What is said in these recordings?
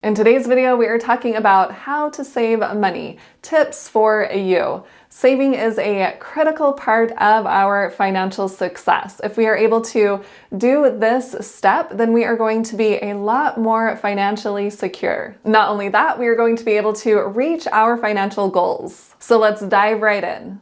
In today's video, we are talking about how to save money, tips for you. Saving is a critical part of our financial success. If we are able to do this step, then we are going to be a lot more financially secure. Not only that, we are going to be able to reach our financial goals. So let's dive right in.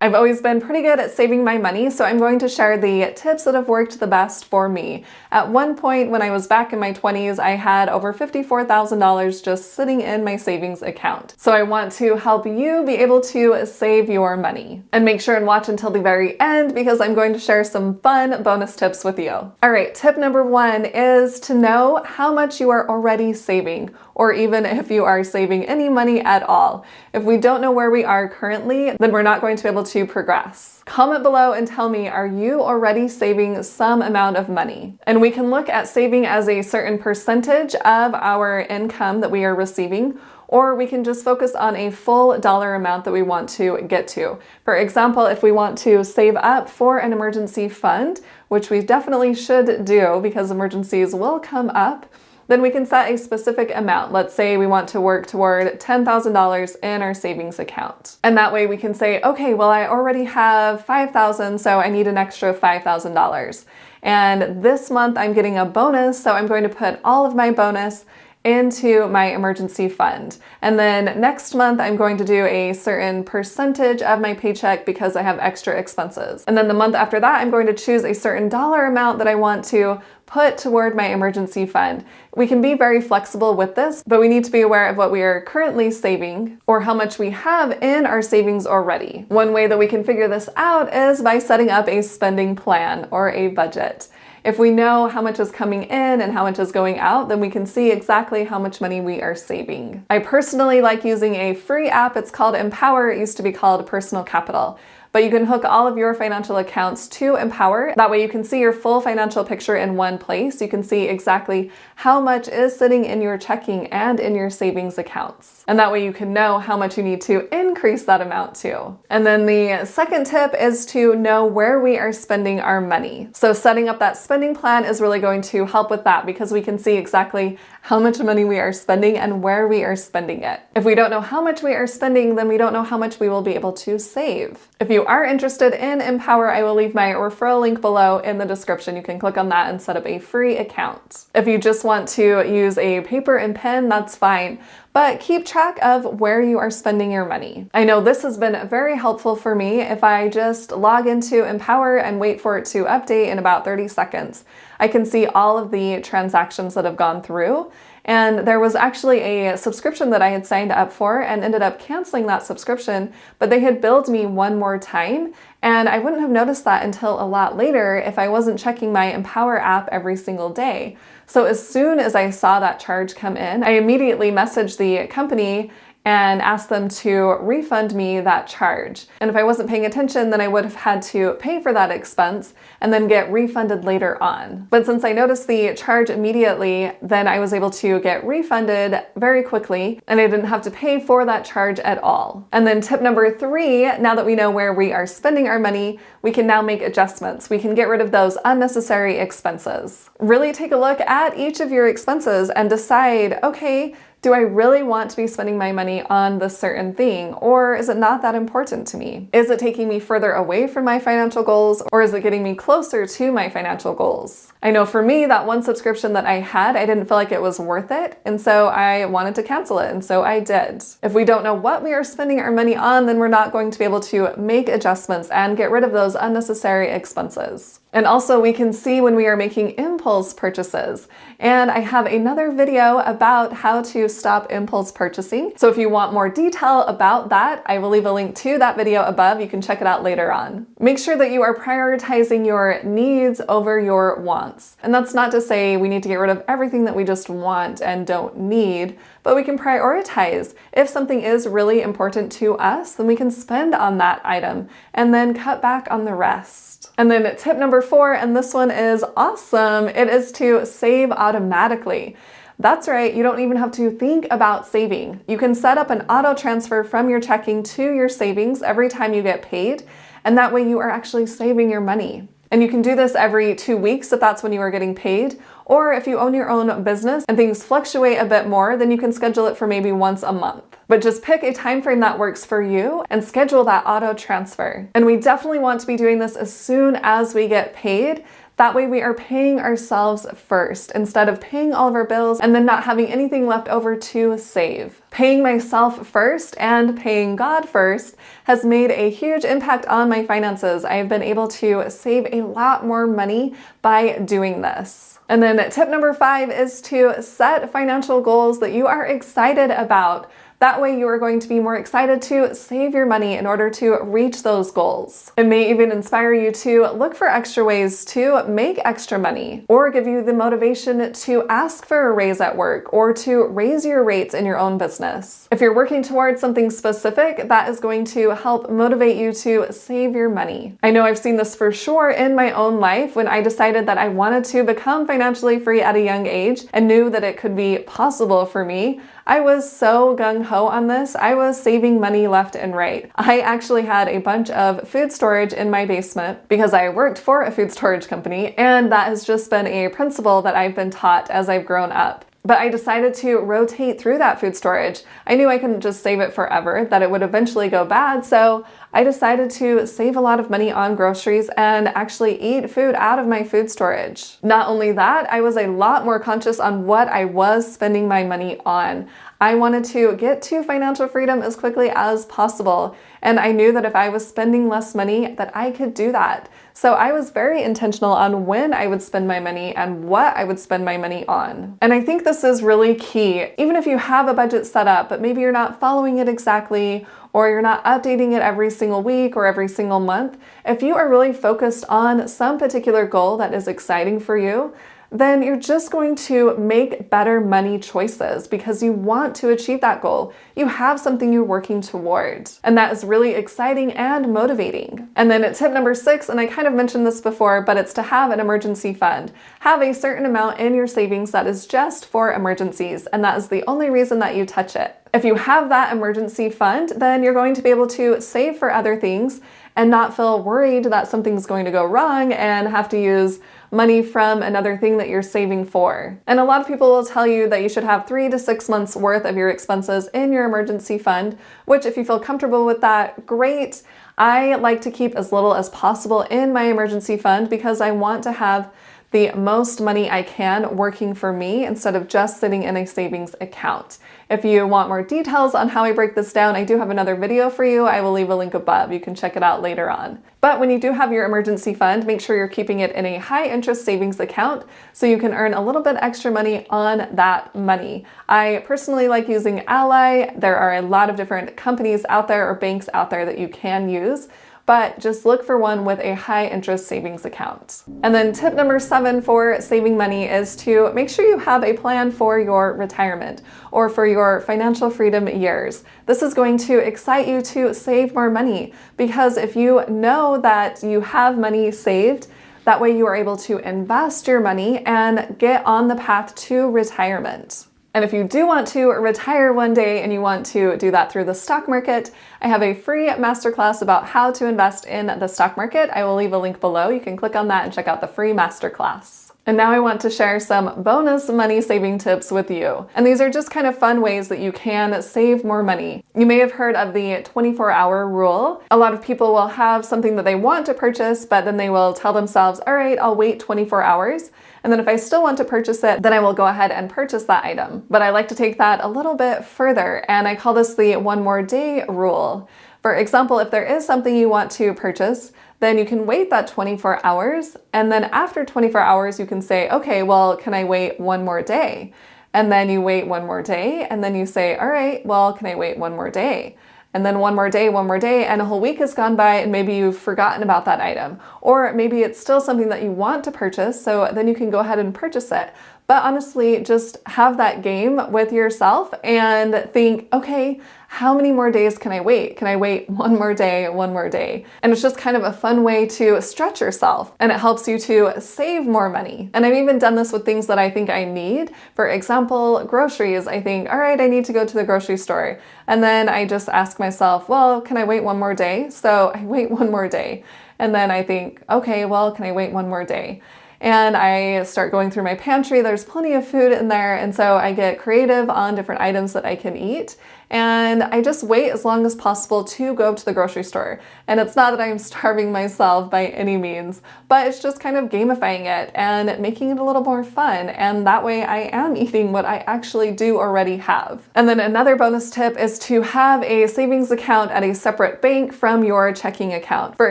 I've always been pretty good at saving my money, so I'm going to share the tips that have worked the best for me. At one point when I was back in my 20s, I had over $54,000 just sitting in my savings account. So I want to help you be able to save your money. And make sure and watch until the very end because I'm going to share some fun bonus tips with you. All right, tip number one is to know how much you are already saving, or even if you are saving any money at all. If we don't know where we are currently, then we're not going to be able to progress. Comment below and tell me, are you already saving some amount of money? And we can look at saving as a certain percentage of our income that we are receiving, or we can just focus on a full dollar amount that we want to get to. For example, if we want to save up for an emergency fund, which we definitely should do because emergencies will come up, then we can set a specific amount. Let's say we want to work toward $10,000 in our savings account. And that way we can say, okay, well, I already have $5,000, so I need an extra $5,000. And this month I'm getting a bonus, so I'm going to put all of my bonus into my emergency fund. And then next month, I'm going to do a certain percentage of my paycheck because I have extra expenses. And then the month after that, I'm going to choose a certain dollar amount that I want to put toward my emergency fund. We can be very flexible with this, but we need to be aware of what we are currently saving or how much we have in our savings already. One way that we can figure this out is by setting up a spending plan or a budget. If we know how much is coming in and how much is going out, then we can see exactly how much money we are saving. I personally like using a free app. It's called Empower. It used to be called Personal Capital. But you can hook all of your financial accounts to Empower. That way you can see your full financial picture in one place. You can see exactly how much is sitting in your checking and in your savings accounts. And that way you can know how much you need to increase that amount to. And then the second tip is to know where we are spending our money. So setting up that spending plan is really going to help with that because we can see exactly how much money we are spending and where we are spending it. If we don't know how much we are spending, then we don't know how much we will be able to save. If you are interested in Empower, I will leave my referral link below in the description. You can click on that and set up a free account. If you just want to use a paper and pen, that's fine. But keep track of where you are spending your money. I know this has been very helpful for me. If I just log into Empower and wait for it to update in about 30 seconds, I can see all of the transactions that have gone through. And there was actually a subscription that I had signed up for and ended up canceling that subscription, but they had billed me one more time. And I wouldn't have noticed that until a lot later if I wasn't checking my Empower app every single day. So as soon as I saw that charge come in, I immediately messaged the company and asked them to refund me that charge. And if I wasn't paying attention, then I would have had to pay for that expense and then get refunded later on. But since I noticed the charge immediately, then I was able to get refunded very quickly and I didn't have to pay for that charge at all. And then tip number three, now that we know where we are spending our money, we can now make adjustments. We can get rid of those unnecessary expenses. Really take a look at each of your expenses and decide, okay, do I really want to be spending my money on this certain thing, or is it not that important to me? Is it taking me further away from my financial goals, or is it getting me closer to my financial goals? I know for me, that one subscription that I had, I didn't feel like it was worth it, and so I wanted to cancel it, and so I did. If we don't know what we are spending our money on, then we're not going to be able to make adjustments and get rid of those unnecessary expenses. And also we can see when we are making impulse purchases. And I have another video about how to stop impulse purchasing. So if you want more detail about that, I will leave a link to that video above. You can check it out later on. Make sure that you are prioritizing your needs over your wants. And that's not to say we need to get rid of everything that we just want and don't need, but we can prioritize. If something is really important to us, then we can spend on that item and then cut back on the rest. And then tip number 4, and this one is awesome, it is to save automatically. That's right, you don't even have to think about saving. You can set up an auto transfer from your checking to your savings every time you get paid, and that way you are actually saving your money. And you can do this every 2 weeks if that's when you are getting paid, or if you own your own business and things fluctuate a bit more, then you can schedule it for maybe once a month. But just pick a time frame that works for you and schedule that auto transfer. And we definitely want to be doing this as soon as we get paid. That way we are paying ourselves first instead of paying all of our bills and then not having anything left over to save. Paying myself first and paying God first has made a huge impact on my finances. I have been able to save a lot more money by doing this. And then tip number 5 is to set financial goals that you are excited about. That way you are going to be more excited to save your money in order to reach those goals. It may even inspire you to look for extra ways to make extra money, or give you the motivation to ask for a raise at work or to raise your rates in your own business. If you're working towards something specific, that is going to help motivate you to save your money. I know I've seen this for sure in my own life when I decided that I wanted to become financially free at a young age and knew that it could be possible for me. I was so gung-ho on this. I was saving money left and right. I actually had a bunch of food storage in my basement because I worked for a food storage company, and that has just been a principle that I've been taught as I've grown up. But I decided to rotate through that food storage. I knew I couldn't just save it forever, that it would eventually go bad, so I decided to save a lot of money on groceries and actually eat food out of my food storage. Not only that, I was a lot more conscious on what I was spending my money on. I wanted to get to financial freedom as quickly as possible, and I knew that if I was spending less money, that I could do that. So I was very intentional on when I would spend my money and what I would spend my money on. And I think this is really key. Even if you have a budget set up, but maybe you're not following it exactly, or you're not updating it every single week or every single month, if you are really focused on some particular goal that is exciting for you, then you're just going to make better money choices because you want to achieve that goal. You have something you're working toward, and that is really exciting and motivating. And then tip number 6, and I kind of mentioned this before, but it's to have an emergency fund. Have a certain amount in your savings that is just for emergencies, and that is the only reason that you touch it. If you have that emergency fund, then you're going to be able to save for other things and not feel worried that something's going to go wrong and have to use money from another thing that you're saving for. And a lot of people will tell you that you should have 3 to 6 months worth of your expenses in your emergency fund, which if you feel comfortable with that, great. I like to keep as little as possible in my emergency fund because I want to have the most money I can working for me instead of just sitting in a savings account. If you want more details on how I break this down, I do have another video for you. I will leave a link above. You can check it out later on. But when you do have your emergency fund, make sure you're keeping it in a high interest savings account so you can earn a little bit extra money on that money. I personally like using Ally. There are a lot of different companies out there or banks out there that you can use, but just look for one with a high interest savings account. And then tip number 7 for saving money is to make sure you have a plan for your retirement or for your financial freedom years. This is going to excite you to save more money because if you know that you have money saved, that way you are able to invest your money and get on the path to retirement. And if you do want to retire one day and you want to do that through the stock market, I have a free masterclass about how to invest in the stock market. I will leave a link below. You can click on that and check out the free masterclass. And now I want to share some bonus money saving tips with you. And these are just kind of fun ways that you can save more money. You may have heard of the 24-hour rule. A lot of people will have something that they want to purchase, but then they will tell themselves, all right, I'll wait 24 hours. And then if I still want to purchase it, then I will go ahead and purchase that item. But I like to take that a little bit further, and I call this the 1 more day rule. For example, if there is something you want to purchase, then you can wait that 24 hours, and then after 24 hours, you can say, okay, well, can I wait 1 more day? And then you wait 1 more day, and then you say, all right, well, can I wait 1 more day? And then 1 more day, and a whole week has gone by and maybe you've forgotten about that item. Or maybe it's still something that you want to purchase, so then you can go ahead and purchase it. But honestly, just have that game with yourself and think, okay, how many more days can I wait? Can I wait one more day, one more day? And it's just kind of a fun way to stretch yourself, and it helps you to save more money. And I've even done this with things that I think I need. For example, groceries. I think, all right, I need to go to the grocery store. And then I just ask myself, well, can I wait one more day? So I wait one more day. And then I think, okay, well, can I wait one more day? And I start going through my pantry. There's plenty of food in there. And so I get creative on different items that I can eat. And I just wait as long as possible to go to the grocery store. And it's not that I'm starving myself by any means, but it's just kind of gamifying it and making it a little more fun. And that way I am eating what I actually do already have. And then another bonus tip is to have a savings account at a separate bank from your checking account. For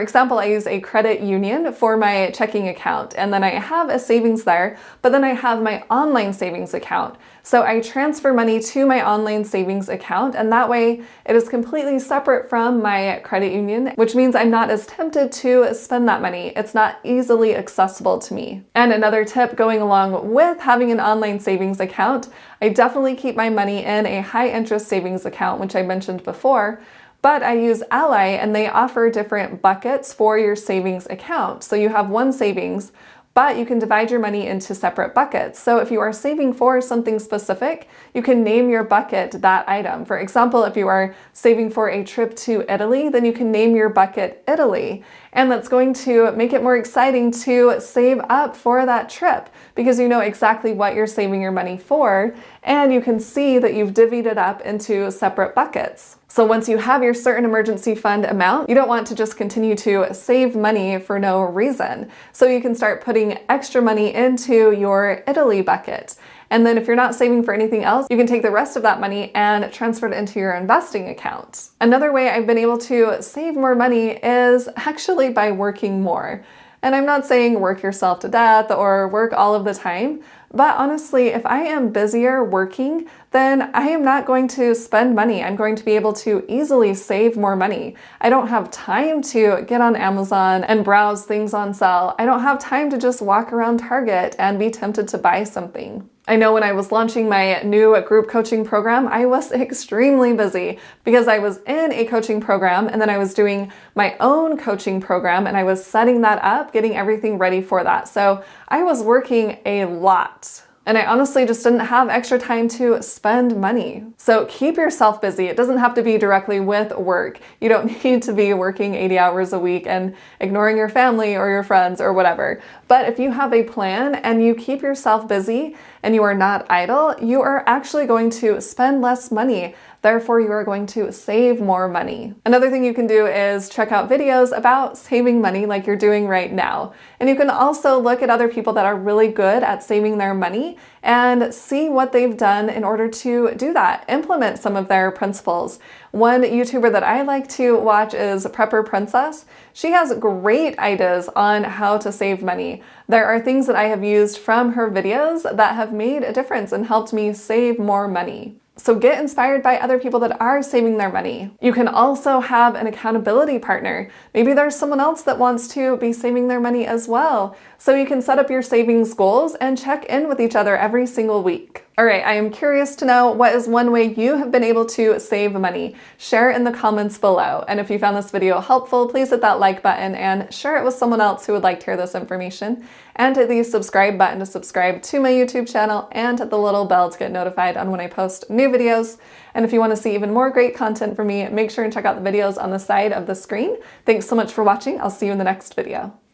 example, I use a credit union for my checking account, and then I have a savings there, but then I have my online savings account. So I transfer money to my online savings account, and that way it is completely separate from my credit union, which means I'm not as tempted to spend that money. It's not easily accessible to me. And another tip going along with having an online savings account, I definitely keep my money in a high interest savings account, which I mentioned before. But I use Ally, and they offer different buckets for your savings account. So you have one savings, but you can divide your money into separate buckets. So if you are saving for something specific, you can name your bucket that item. For example, if you are saving for a trip to Italy, then you can name your bucket Italy. And that's going to make it more exciting to save up for that trip because you know exactly what you're saving your money for, and you can see that you've divvied it up into separate buckets. So once you have your certain emergency fund amount, you don't want to just continue to save money for no reason. So you can start putting extra money into your Italy bucket. And then if you're not saving for anything else, you can take the rest of that money and transfer it into your investing account. Another way I've been able to save more money is actually by working more. And I'm not saying work yourself to death or work all of the time, but honestly, if I am busier working, then I am not going to spend money. I'm going to be able to easily save more money. I don't have time to get on Amazon and browse things on sale. I don't have time to just walk around Target and be tempted to buy something. I know when I was launching my new group coaching program, I was extremely busy because I was in a coaching program and then I was doing my own coaching program and I was setting that up, getting everything ready for that. So I was working a lot. And I honestly just didn't have extra time to spend money. So keep yourself busy. It doesn't have to be directly with work. You don't need to be working 80 hours a week and ignoring your family or your friends or whatever. But if you have a plan and you keep yourself busy and you are not idle, you are actually going to spend less money. Therefore, you are going to save more money. Another thing you can do is check out videos about saving money like you're doing right now. And you can also look at other people that are really good at saving their money and see what they've done in order to do that. Implement some of their principles. One YouTuber that I like to watch is Prepper Princess. She has great ideas on how to save money. There are things that I have used from her videos that have made a difference and helped me save more money. So get inspired by other people that are saving their money. You can also have an accountability partner. Maybe there's someone else that wants to be saving their money as well. So you can set up your savings goals and check in with each other every single week. All right, I am curious to know what is one way you have been able to save money. Share in the comments below. And if you found this video helpful, please hit that like button and share it with someone else who would like to hear this information. And hit the subscribe button to subscribe to my YouTube channel and hit the little bell to get notified on when I post new videos. And if you want to see even more great content from me, make sure and check out the videos on the side of the screen. Thanks so much for watching. I'll see you in the next video.